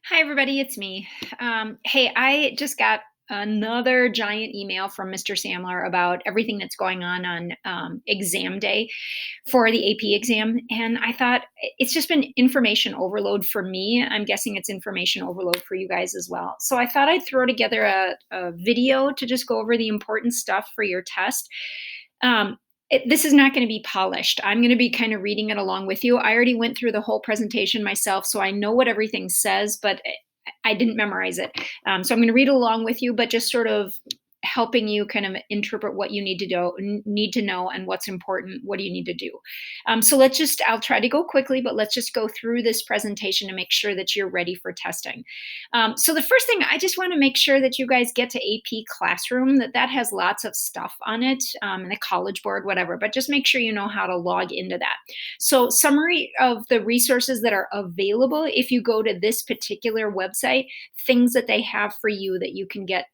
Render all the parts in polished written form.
Hi, everybody. It's me. Hey, I just got another giant email from Mr. Sandler about everything that's going on exam day for the AP exam. And I thought it's just been information overload for me. I'm guessing it's information overload for you guys as well. So I thought I'd throw together a video to just go over the important stuff for your test. Um, this is not going to be polished. I'm going to be kind of reading it along with you. I already went through the whole presentation myself, so I know what everything says, but I didn't memorize it. So I'm going to read along with you, but just sort of helping you kind of interpret what you need to know and what's important. What do you need to do? So I'll try to go quickly, but let's just go through this presentation to make sure that you're ready for testing. So the first thing, I just want to make sure that you guys get to AP Classroom, that has lots of stuff on it, and the College Board, whatever, but just make sure you know how to log into that. So summary of the resources that are available if you go to this particular website, things that they have for you that you can get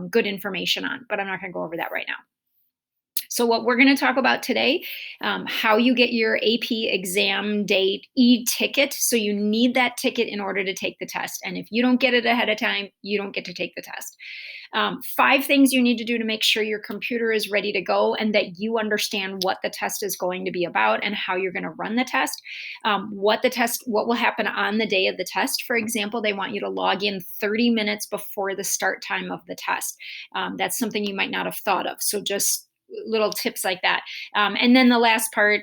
good information on, but I'm not going to go over that right now. So what we're going to talk about today, how you get your AP exam date e-ticket. So you need that ticket in order to take the test. And if you don't get it ahead of time, you don't get to take the test. 5 things you need to do to make sure your computer is ready to go and that you understand what the test is going to be about and how you're going to run the test. What will happen on the day of the test. For example, they want you to log in 30 minutes before the start time of the test. That's something you might not have thought of. So just little tips like that. And then the last part,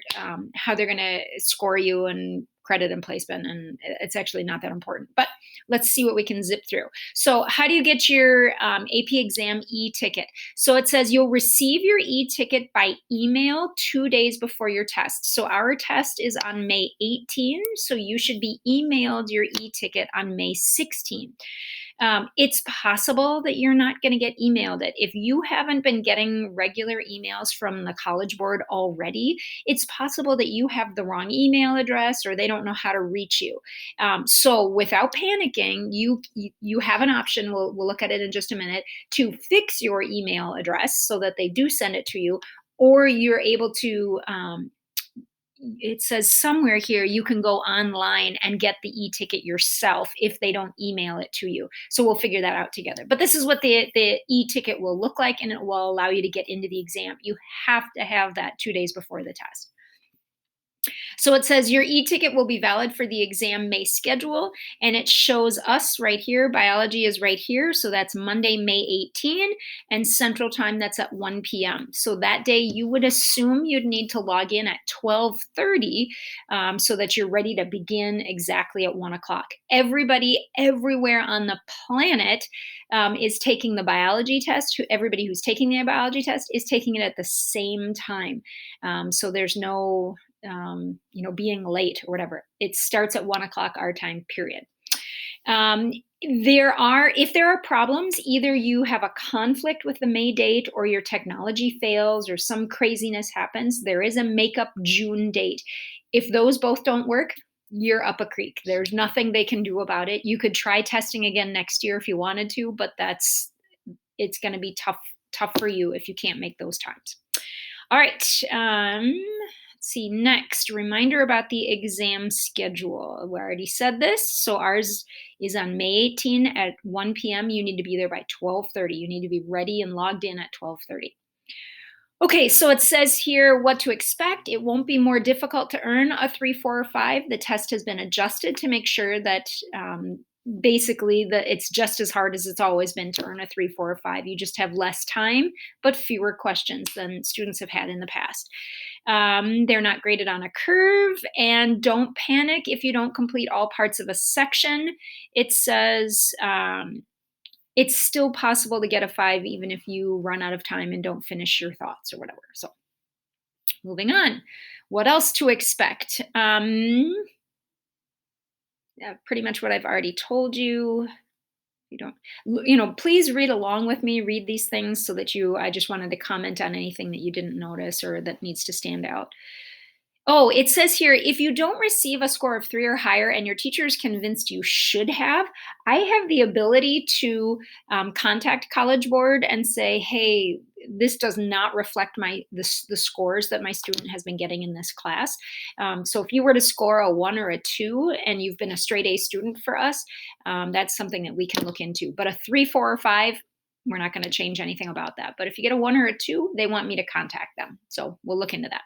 how they're going to score you and credit and placement. And it's actually not that important, but let's see what we can zip through. So how do you get your AP exam e-ticket? So it says you'll receive your e-ticket by email 2 days before your test. So our test is on May 18, so you should be emailed your e-ticket on May 16. It's possible that you're not going to get emailed it. If you haven't been getting regular emails from the College Board already, it's possible that you have the wrong email address or they don't know how to reach you. So without panicking, you have an option. We'll look at it in just a minute to fix your email address so that they do send it to you, or you're able to it says somewhere here you can go online and get the e-ticket yourself if they don't email it to you. So we'll figure that out together. But this is what the e-ticket will look like, and it will allow you to get into the exam. You have to have that 2 days before the test. So it says your e-ticket will be valid for the exam May schedule, and it shows us right here. Biology is right here, so that's Monday, May 18, and Central Time, that's at 1 p.m. So that day you would assume you'd need to log in at 12:30 so that you're ready to begin exactly at 1 o'clock. Everybody everywhere on the planet is taking the biology test. Everybody who's taking the biology test is taking it at the same time. So there's no being late or whatever. It starts at 1 o'clock our time, period. If there are problems, either you have a conflict with the May date or your technology fails or some craziness happens, there is a makeup June date. If those both don't work, you're up a creek. There's nothing they can do about it. You could try testing again next year if you wanted to, but it's going to be tough for you if you can't make those times. All right. Let's see, next, reminder about the exam schedule. We already said this. So ours is on May 18 at 1 p.m. You need to be there by 12:30. You need to be ready and logged in at 12:30. Okay, so it says here what to expect. It won't be more difficult to earn a 3, 4, or 5. The test has been adjusted to make sure that basically it's just as hard as it's always been to earn a 3, 4, or 5. You just have less time, but fewer questions than students have had in the past. They're not graded on a curve, and don't panic if you don't complete all parts of a section. It says it's still possible to get a 5 even if you run out of time and don't finish your thoughts or whatever. So moving on. What else to expect? Pretty much what I've already told you. You don't, please read along with me, read these things so that I just wanted to comment on anything that you didn't notice or that needs to stand out. Oh, it says here, if you don't receive a score of 3 or higher and your teacher is convinced you should have, I have the ability to contact College Board and say, hey, this does not reflect the scores that my student has been getting in this class. So if you were to score a 1 or a 2 and you've been a straight A student for us, that's something that we can look into. But a 3, 4, or 5, we're not going to change anything about that. But if you get a 1 or a 2, they want me to contact them. So we'll look into that.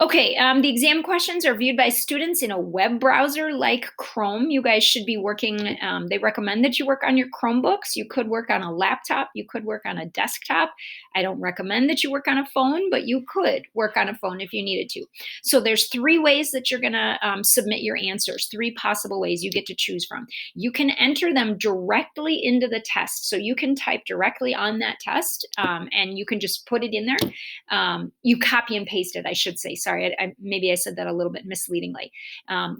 Okay, the exam questions are viewed by students in a web browser like Chrome. You guys should be working, they recommend that you work on your Chromebooks. You could work on a laptop, you could work on a desktop. I don't recommend that you work on a phone, but you could work on a phone if you needed to. So there's 3 ways that you're gonna submit your answers, 3 possible ways you get to choose from. You can enter them directly into the test. So you can type directly on that test and you can just put it in there. You copy and paste it, I should say. Sorry, maybe I said that a little bit misleadingly.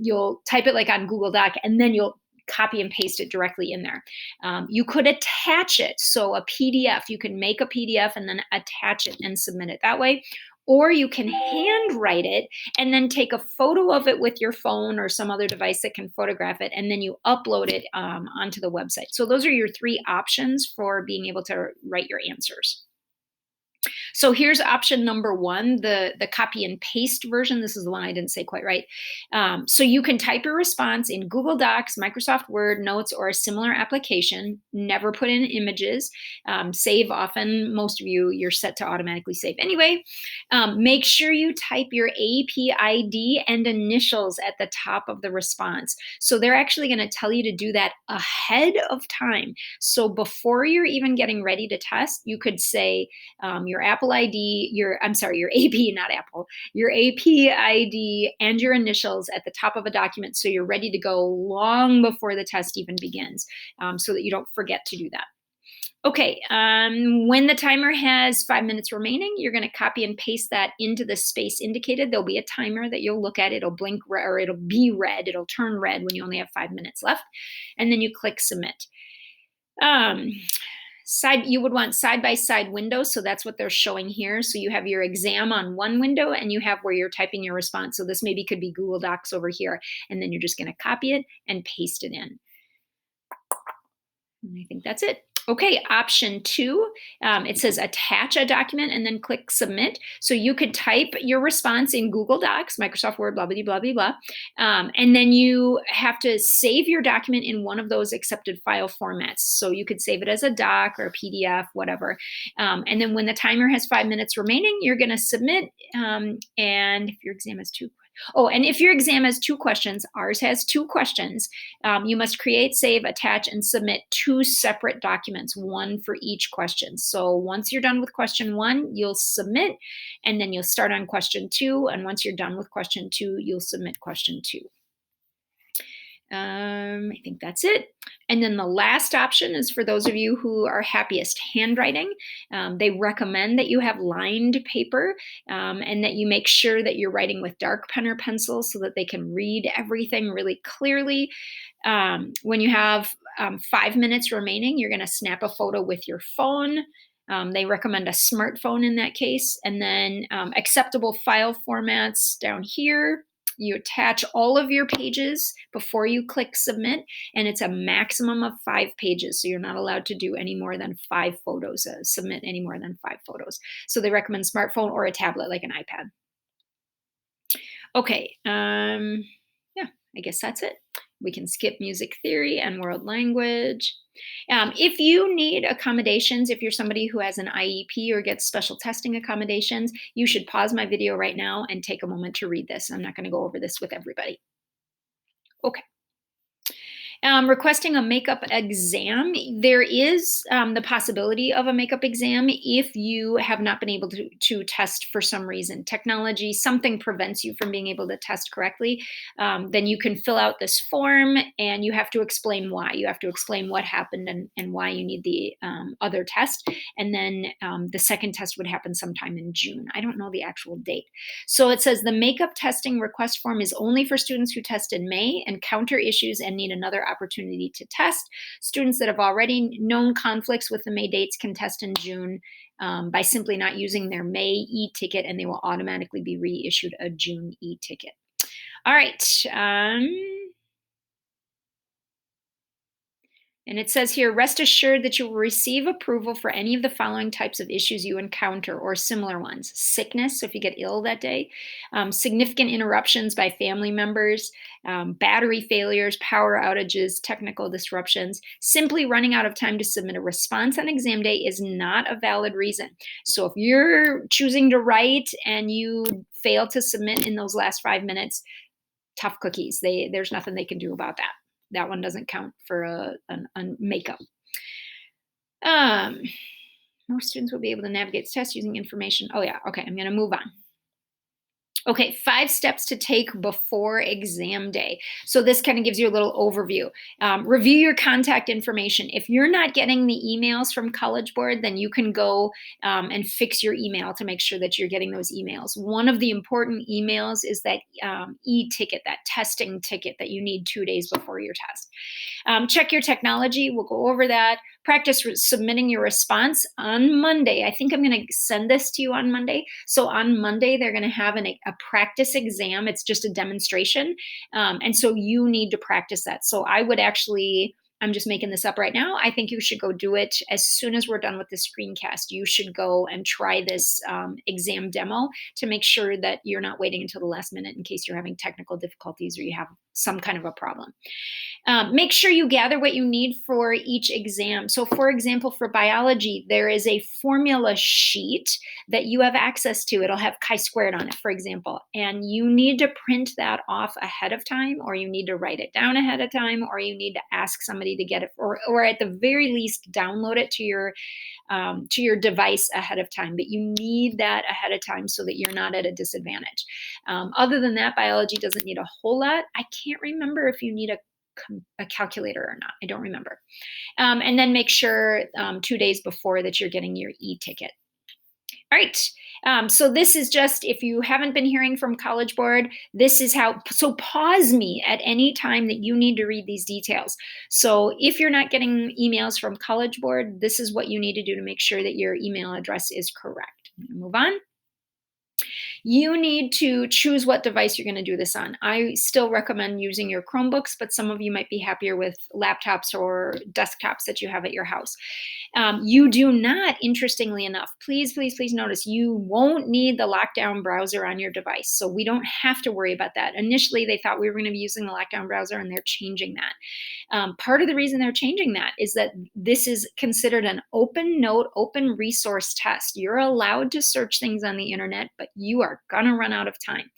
You'll type it like on Google Doc, and then you'll copy and paste it directly in there. You could attach it. So a PDF, you can make a PDF and then attach it and submit it that way. Or you can handwrite it and then take a photo of it with your phone or some other device that can photograph it, and then you upload it onto the website. So those are your 3 options for being able to write your answers. So here's option number 1, the copy and paste version. This is the one I didn't say quite right. So you can type your response in Google Docs, Microsoft Word, Notes, or a similar application. Never put in images. Save often. Most of you're set to automatically save anyway. Make sure you type your AP ID and initials at the top of the response. So they're actually going to tell you to do that ahead of time. So before you're even getting ready to test, you could say, your Apple ID, your AP, not Apple, your AP ID and your initials at the top of a document so you're ready to go long before the test even begins, so that you don't forget to do that. Okay, when the timer has 5 minutes remaining, you're going to copy and paste that into the space indicated. There'll be a timer that you'll look at. It'll blink or it'll be red. It'll turn red when you only have 5 minutes left. And then you click submit. You would want side-by-side windows, so that's what they're showing here. So you have your exam on one window and you have where you're typing your response. So this maybe could be Google Docs over here, and then you're just going to copy it and paste it in. And I think that's it. Okay, option 2, it says attach a document and then click submit. So you could type your response in Google Docs, Microsoft Word, blah, blah, blah, blah, blah. And then you have to save your document in one of those accepted file formats. So you could save it as a doc or a PDF, whatever. And then when the timer has 5 minutes remaining, you're going to submit. And if your exam has 2 and if your exam has 2 questions, ours has 2 questions, you must create, save, attach, and submit 2 separate documents, one for each question. So once you're done with question 1, you'll submit, and then you'll start on question 2. And once you're done with question 2, you'll submit question 2. I think that's it. And then the last option is for those of you who are happiest handwriting. They recommend that you have lined paper and that you make sure that you're writing with dark pen or pencil so that they can read everything really clearly. When you have 5 minutes remaining, you're going to snap a photo with your phone. They recommend a smartphone in that case. And then acceptable file formats down here. You attach all of your pages before you click submit, and it's a maximum of 5 pages. So you're not allowed to do any more than 5 photos, submit any more than 5 photos. So they recommend smartphone or a tablet like an iPad. Okay, yeah, I guess that's it. We can skip music theory and world language. If you need accommodations, if you're somebody who has an IEP or gets special testing accommodations, you should pause my video right now and take a moment to read this. I'm not going to go over this with everybody. Okay. Requesting a makeup exam. There is the possibility of a makeup exam if you have not been able to test for some reason. Technology, something prevents you from being able to test correctly. Then you can fill out this form and you have to explain why. You have to explain what happened and why you need the other test. And then the second test would happen sometime in June. I don't know the actual date. So it says the makeup testing request form is only for students who test in May, encounter issues, and need another opportunity to test. Students that have already known conflicts with the May dates can test in June by simply not using their May e-ticket, and they will automatically be reissued a June e-ticket. All right. And it says here, rest assured that you will receive approval for any of the following types of issues you encounter or similar ones: sickness, so if you get ill that day, significant interruptions by family members, battery failures, power outages, technical disruptions. Simply running out of time to submit a response on exam day is not a valid reason. So if you're choosing to write and you fail to submit in those last 5 minutes, tough cookies. There's nothing they can do about that. That one doesn't count for a makeup. Most students will be able to navigate tests using information. Oh yeah, okay, I'm gonna move on. Okay, 5 steps to take before exam day. So this kind of gives you a little overview. Review your contact information. If you're not getting the emails from College Board, then you can go and fix your email to make sure that you're getting those emails. One of the important emails is that e-ticket, that testing ticket that you need 2 days before your test. Check your technology. We'll go over that. Practice submitting your response on Monday. I think I'm going to send this to you on Monday. So on Monday, they're going to have a practice exam. It's just a demonstration. And so you need to practice that. So I would actually, I'm just making this up right now. I think you should go do it as soon as we're done with the screencast. You should go and try this exam demo to make sure that you're not waiting until the last minute in case you're having technical difficulties or you have some kind of a problem. Make sure you gather what you need for each exam. So for example, for biology, there is a formula sheet that you have access to. It'll have chi-squared on it, for example, and you need to print that off ahead of time, or you need to write it down ahead of time, or you need to ask somebody to get it, or at the very least, download it to your device ahead of time. But you need that ahead of time so that you're not at a disadvantage. Other than that, biology doesn't need a whole lot. I can't remember if you need a calculator or not. I don't remember. And then make sure 2 days before that you're getting your e-ticket. All right. So this is just, if you haven't been hearing from College Board, this is how, so pause me at any time that you need to read these details. So if you're not getting emails from College Board, this is what you need to do to make sure that your email address is correct. Move on. You need to choose what device you're going to do this on. I still recommend using your Chromebooks, but some of you might be happier with laptops or desktops that you have at your house. You do not, interestingly enough, please notice, you won't need the lockdown browser on your device. So we don't have to worry about that. Initially, they thought we were going to be using the lockdown browser, and they're changing that. Part of the reason they're changing that is that this is considered an open note, open resource test. You're allowed to search things on the internet, but you are gonna run out of time.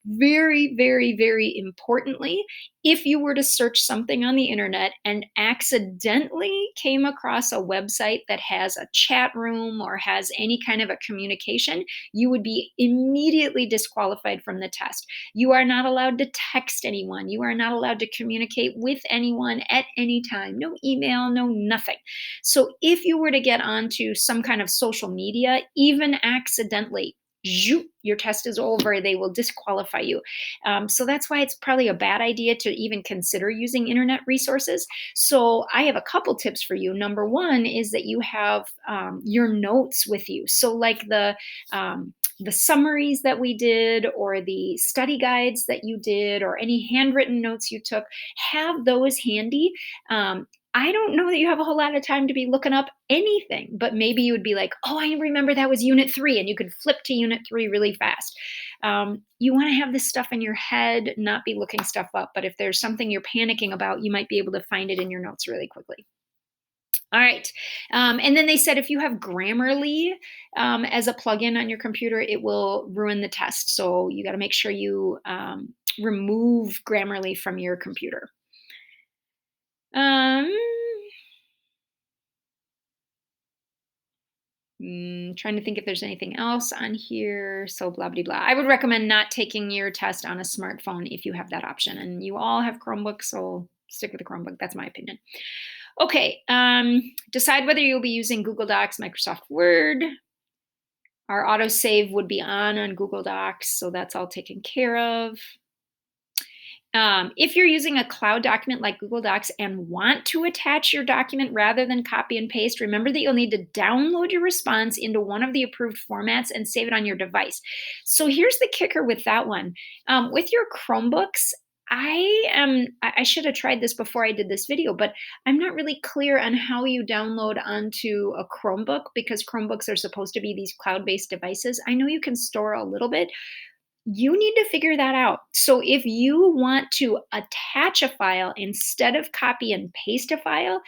Very, very, very importantly, if you were to search something on the internet and accidentally came across a website that has a chat room or has any kind of a communication, you would be immediately disqualified from the test. You are not allowed to text anyone. You are not allowed to communicate with anyone at any time. No email, no nothing. So if you were to get onto some kind of social media, even accidentally, your test is over. They will disqualify you. So that's why it's probably a bad idea to even consider using internet resources. So I have a couple tips for you. Number one is that you have your notes with you. So like the summaries that we did, or the study guides that you did, or any handwritten notes you took, have those handy. I don't know that you have a whole lot of time to be looking up anything, but maybe you would be like, oh, I remember that was unit 3, and you could flip to unit 3 really fast. You want to have this stuff in your head, not be looking stuff up. But if there's something you're panicking about, you might be able to find it in your notes really quickly. All right. And then they said if you have Grammarly as a plugin on your computer, it will ruin the test. So you got to make sure you remove Grammarly from your computer. Trying to think if there's anything else on here. So blah, blah, blah. I would recommend not taking your test on a smartphone if you have that option. And you all have Chromebooks, so stick with the Chromebook. That's my opinion. Okay. Decide whether you'll be using Google Docs, Microsoft Word. Our autosave would be on Google Docs, so that's all taken care of. If you're using a cloud document like Google Docs and want to attach your document rather than copy and paste, remember that you'll need to download your response into one of the approved formats and save it on your device. So here's the kicker with that one. With your Chromebooks, I should have tried this before I did this video, but I'm not really clear on how you download onto a Chromebook because Chromebooks are supposed to be these cloud-based devices. I know you can store a little bit. You need to figure that out. So if you want to attach a file instead of copy and paste a file,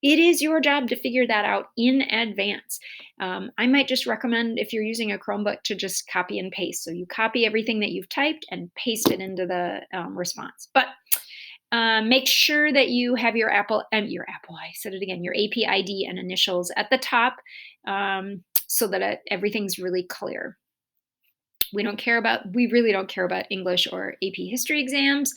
it is your job to figure that out in advance. I might just recommend, if you're using a Chromebook, to just copy and paste. So you copy everything that you've typed and paste it into the response. But make sure that you have your I said it again, your AP ID and initials at the top, so that everything's really clear. We really don't care about English or AP history exams.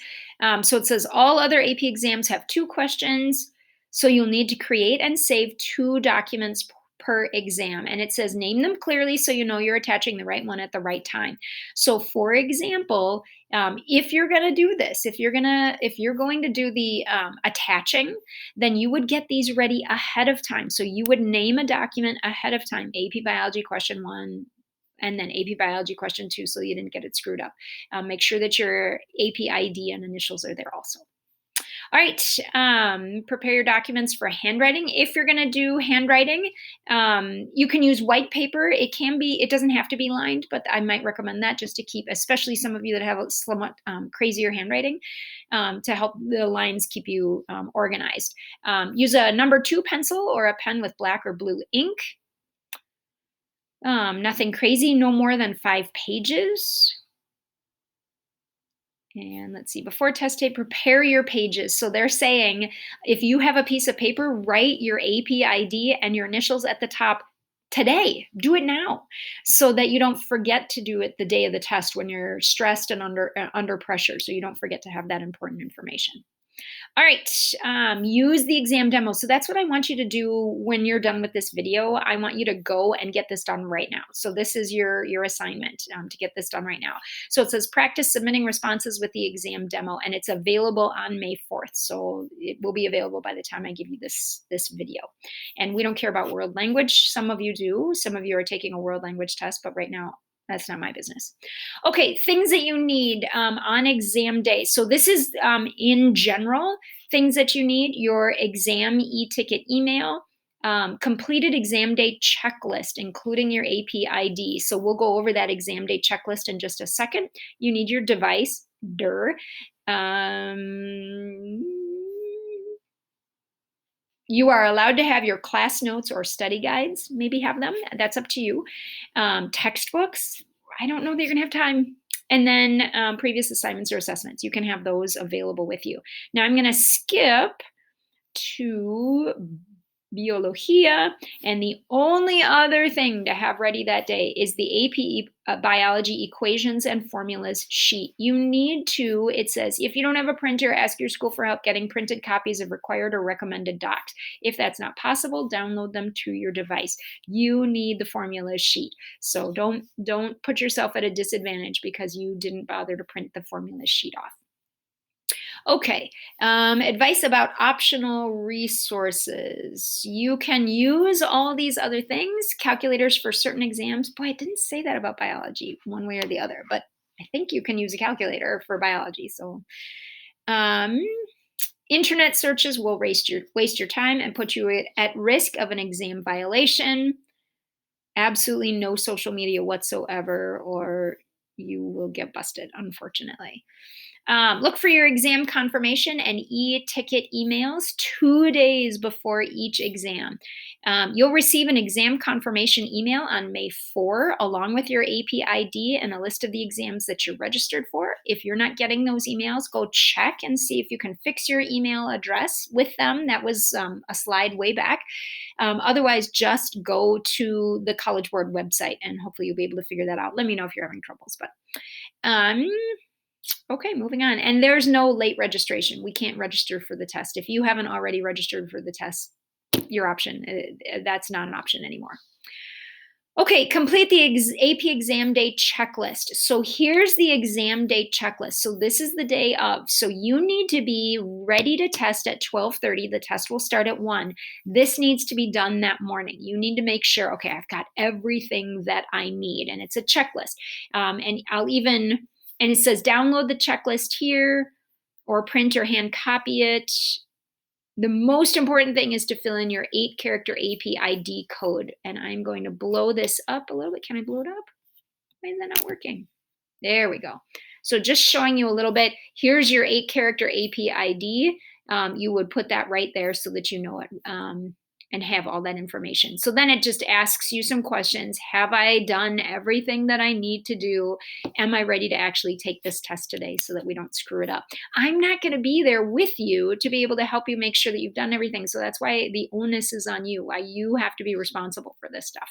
So it says all other AP exams have 2 questions. So you'll need to create and save 2 documents per exam. And it says name them clearly so you know you're attaching the right one at the right time. So for example, if you're going to do this, if you're going to do the attaching, then you would get these ready ahead of time. So you would name a document ahead of time, AP Biology question 1, and then AP Biology question 2, so you didn't get it screwed up. Make sure that your AP ID and initials are there also. All right, prepare your documents for handwriting. If you're gonna do handwriting, you can use white paper. It doesn't have to be lined, but I might recommend that just to keep, especially some of you that have a somewhat crazier handwriting, to help the lines keep you organized. Use a number 2 pencil or a pen with black or blue ink. Nothing crazy, no more than 5 pages. And let's see, before test day, prepare your pages. So they're saying if you have a piece of paper, write your AP ID and your initials at the top today. Do it now so that you don't forget to do it the day of the test when you're stressed and under pressure. So you don't forget to have that important information. All right, use the exam demo. So that's what I want you to do when you're done with this video. I want you to go and get this done right now. So this is your assignment, to get this done right now. So it says practice submitting responses with the exam demo, and it's available on May 4th. So it will be available by the time I give you this video. And we don't care about world language. Some of you do. Some of you are taking a world language test, but right now that's not my business. Okay, things that you need on exam day. So this is in general, things that you need: your exam e-ticket email, completed exam day checklist, including your AP ID. So we'll go over that exam day checklist in just a second. You need your device, you are allowed to have your class notes or study guides, maybe have them. That's up to you. Textbooks, I don't know that you're going to have time. And then previous assignments or assessments, you can have those available with you. Now I'm going to skip to Biología, and the only other thing to have ready that day is the AP Biology equations and formulas sheet. You need to, it says, if you don't have a printer, ask your school for help getting printed copies of required or recommended docs. If that's not possible, download them to your device. You need the formula sheet. So don't put yourself at a disadvantage because you didn't bother to print the formula sheet off. Okay, advice about optional resources. You can use all these other things, calculators for certain exams. Boy, I didn't say that about biology one way or the other, but I think you can use a calculator for biology. So internet searches will waste your time and put you at risk of an exam violation. Absolutely no social media whatsoever, or you will get busted, unfortunately. Look for your exam confirmation and e-ticket emails 2 days before each exam. You'll receive an exam confirmation email on May 4 along with your AP ID and a list of the exams that you're registered for. If you're not getting those emails, go check and see if you can fix your email address with them. That was a slide way back. Otherwise, just go to the College Board website and hopefully you'll be able to figure that out. Let me know if you're having troubles. But okay, moving on. And there's no late registration. We can't register for the test. If you haven't already registered for the test, your option, that's not an option anymore. Okay, complete the AP exam day checklist. So here's the exam day checklist. So this is the day of. So you need to be ready to test at 12:30. The test will start at 1. This needs to be done that morning. You need to make sure, okay, I've got everything that I need, and it's a checklist. And it says download the checklist here or print or hand copy it. The most important thing is to fill in your 8-character AP ID code. And I'm going to blow this up a little bit. Can I blow it up? Why is that not working? There we go. So just showing you a little bit. Here's your 8-character AP ID. You would put that right there so that you know it and have all that information. So then it just asks you some questions. Have I done everything that I need to do? Am I ready to actually take this test today so that we don't screw it up? I'm not going to be there with you to be able to help you make sure that you've done everything. So that's why the onus is on you, why you have to be responsible for this stuff.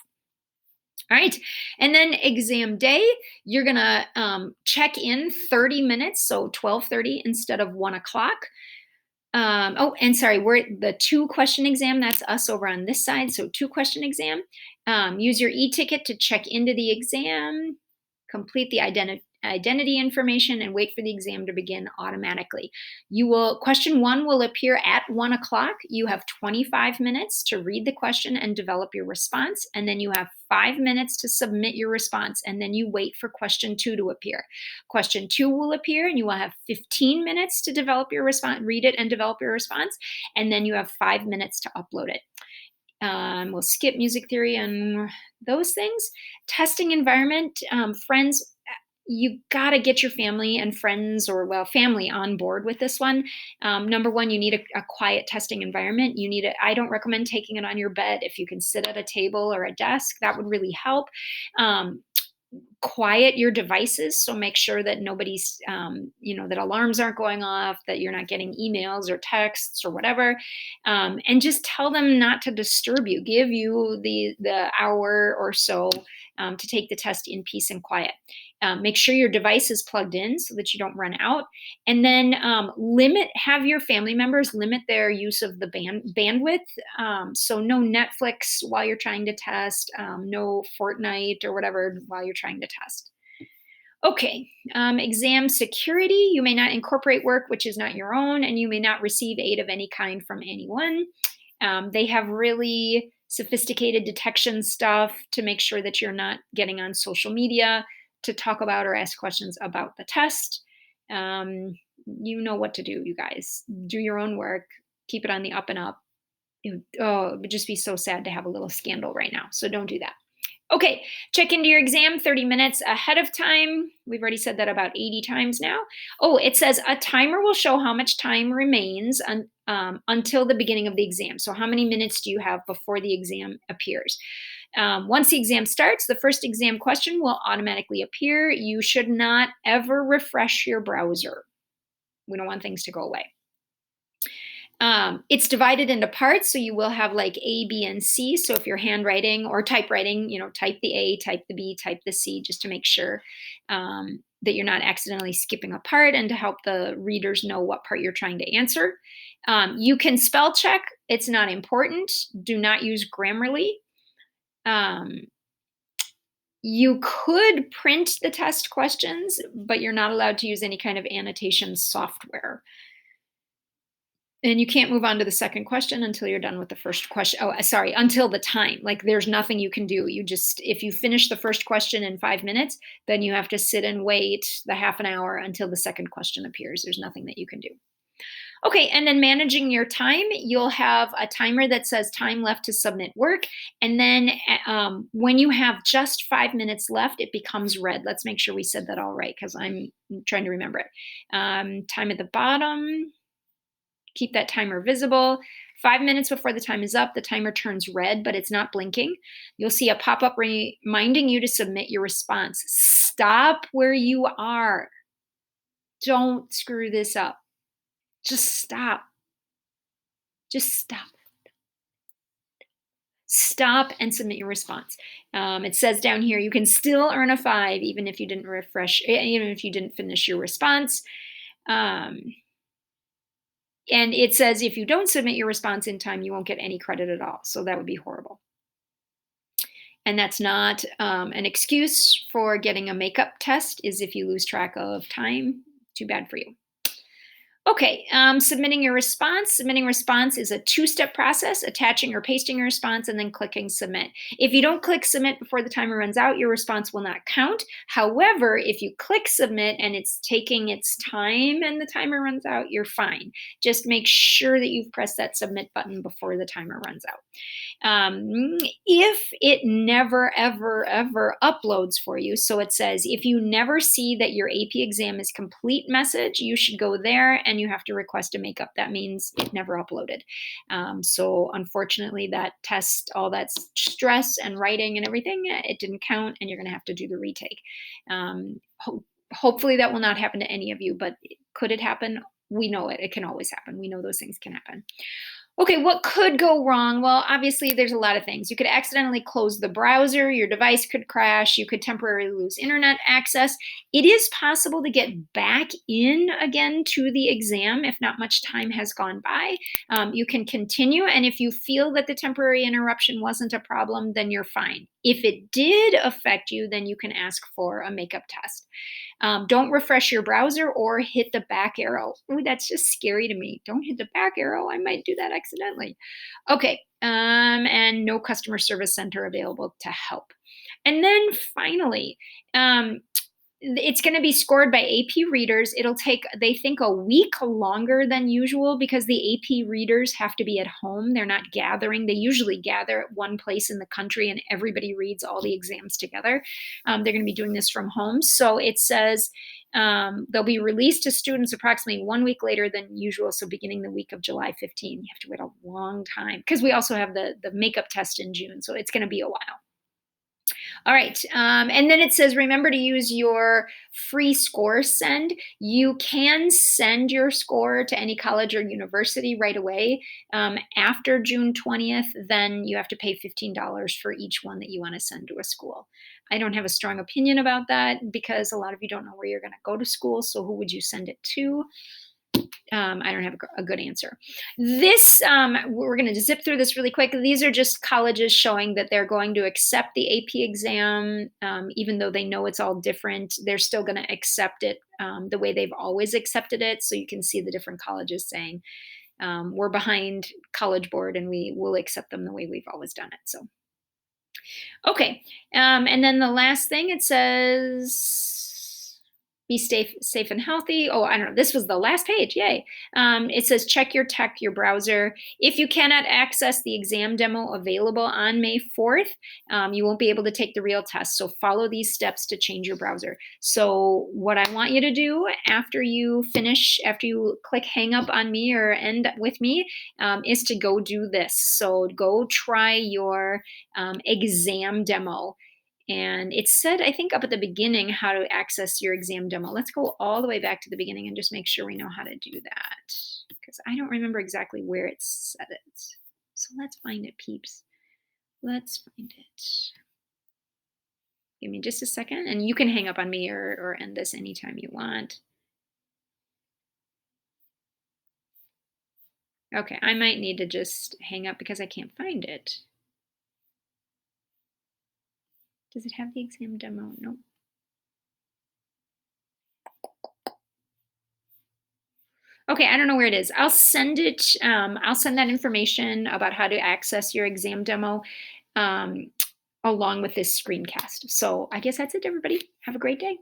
All right. And then exam day, you're going to check in 30 minutes. So 12:30 instead of 1 o'clock. Oh, and sorry, we're the 2-question exam. That's us over on this side. So 2-question exam. Use your e-ticket to check into the exam, complete the identity information, and wait for the exam to begin automatically. Question 1 will appear at 1 o'clock. You have 25 minutes to read the question and develop your response. And then you have 5 minutes to submit your response. And then you wait for question 2 to appear. Question 2 will appear, and you will have 15 minutes to develop your response, read it and develop your response. And then you have 5 minutes to upload it. We'll skip music theory and those things. Testing environment, friends, you got to get your family and friends or family on board with this one. Number one, you need a quiet testing environment. I don't recommend taking it on your bed. If you can sit at a table or a desk, that would really help. Quiet your devices, so make sure that nobody's that alarms aren't going off, that you're not getting emails or texts or whatever, and just tell them not to disturb you. Give you the hour or so to take the test in peace and quiet. Make sure your device is plugged in so that you don't run out. And then have your family members limit their use of the bandwidth. So no Netflix while you're trying to test, no Fortnite or whatever while you're trying to test. Okay, exam security. You may not incorporate work which is not your own, and you may not receive aid of any kind from anyone. They have really sophisticated detection stuff to make sure that you're not getting on social media to talk about or ask questions about the test. You know what to do, you guys. Do your own work. Keep it on the up and up. It would just be so sad to have a little scandal right now. So don't do that. Okay, check into your exam 30 minutes ahead of time. We've already said that about 80 times now. Oh, it says a timer will show how much time remains until the beginning of the exam. So how many minutes do you have before the exam appears? Once the exam starts, the first exam question will automatically appear. You should not ever refresh your browser. We don't want things to go away. It's divided into parts, so you will have like A, B, and C. So if you're handwriting or typewriting, type the A, type the B, type the C, just to make sure that you're not accidentally skipping a part and to help the readers know what part you're trying to answer. You can spell check. It's not important. Do not use Grammarly. You could print the test questions, but you're not allowed to use any kind of annotation software. And you can't move on to the second question until you're done with the first question. Oh, sorry, until the time. Like there's nothing you can do. If you finish the first question in 5 minutes, then you have to sit and wait the half an hour until the second question appears. There's nothing that you can do. Okay, and then managing your time, you'll have a timer that says time left to submit work. And then when you have just 5 minutes left, it becomes red. Let's make sure we said that all right, because I'm trying to remember it. Time at the bottom. Keep that timer visible. 5 minutes before the time is up, the timer turns red, but it's not blinking. You'll see a pop-up reminding you to submit your response. Stop where you are. Don't screw this up. Just stop. Just stop. Stop and submit your response. It says down here, you can still earn a 5 even if you didn't even if you didn't finish your response. And it says if you don't submit your response in time, you won't get any credit at all. So that would be horrible. And that's not an excuse for getting a makeup test, is if you lose track of time, too bad for you. Okay, submitting your response. Submitting response is a two-step process: attaching or pasting your response and then clicking submit. If you don't click submit before the timer runs out, your response will not count. However, if you click submit and it's taking its time and the timer runs out, you're fine. Just make sure that you've pressed that submit button before the timer runs out. If it never, ever, ever uploads for you, so it says if you never see that your AP exam is complete message, you should go there and you have to request a makeup. That means it never uploaded. So unfortunately, that test, all that stress and writing and everything, it didn't count, and you're going to have to do the retake. Hopefully, that will not happen to any of you, but could it happen? We know it. It can always happen. We know those things can happen. Okay, what could go wrong? Well, obviously, there's a lot of things. You could accidentally close the browser, your device could crash, you could temporarily lose internet access. It is possible to get back in again to the exam if not much time has gone by. You can continue, and if you feel that the temporary interruption wasn't a problem, then you're fine. If it did affect you, then you can ask for a makeup test. Don't refresh your browser or hit the back arrow. Ooh, that's just scary to me. Don't hit the back arrow. I might do that accidentally. Okay. And no customer service center available to help. And then finally, it's going to be scored by AP readers. It'll take, they think, a week longer than usual because the AP readers have to be at home. They're not gathering. They usually gather at one place in the country and everybody reads all the exams together. They're going to be doing this from home. So it says they'll be released to students approximately 1 week later than usual. So beginning the week of July 15. You have to wait a long time because we also have the makeup test in June. So it's going to be a while. All right. And then it says, remember to use your free score send. You can send your score to any college or university right away. After June 20th, then you have to pay $15 for each one that you want to send to a school. I don't have a strong opinion about that because a lot of you don't know where you're going to go to school. So who would you send it to? I don't have a good answer. This, we're going to zip through this really quick. These are just colleges showing that they're going to accept the AP exam, even though they know it's all different. They're still going to accept it the way they've always accepted it. So you can see the different colleges saying, we're behind College Board and we will accept them the way we've always done it. So, okay. And then the last thing, it says, be safe and healthy. Oh, I don't know. This was the last page. Yay. It says check your tech, your browser. If you cannot access the exam demo available on May 4th, you won't be able to take the real test. So follow these steps to change your browser. So what I want you to do after you finish, after you click hang up on me or end with me, is to go do this. So go try your exam demo. And it said, I think up at the beginning, how to access your exam demo. Let's go all the way back to the beginning and just make sure we know how to do that. Because I don't remember exactly where it said it. So let's find it, peeps. Let's find it. Give me just a second. And you can hang up on me or end this anytime you want. Okay, I might need to just hang up because I can't find it. Does it have the exam demo? Nope. Okay, I don't know where it is. I'll send it. I'll send that information about how to access your exam demo along with this screencast. So I guess that's it, everybody. Have a great day.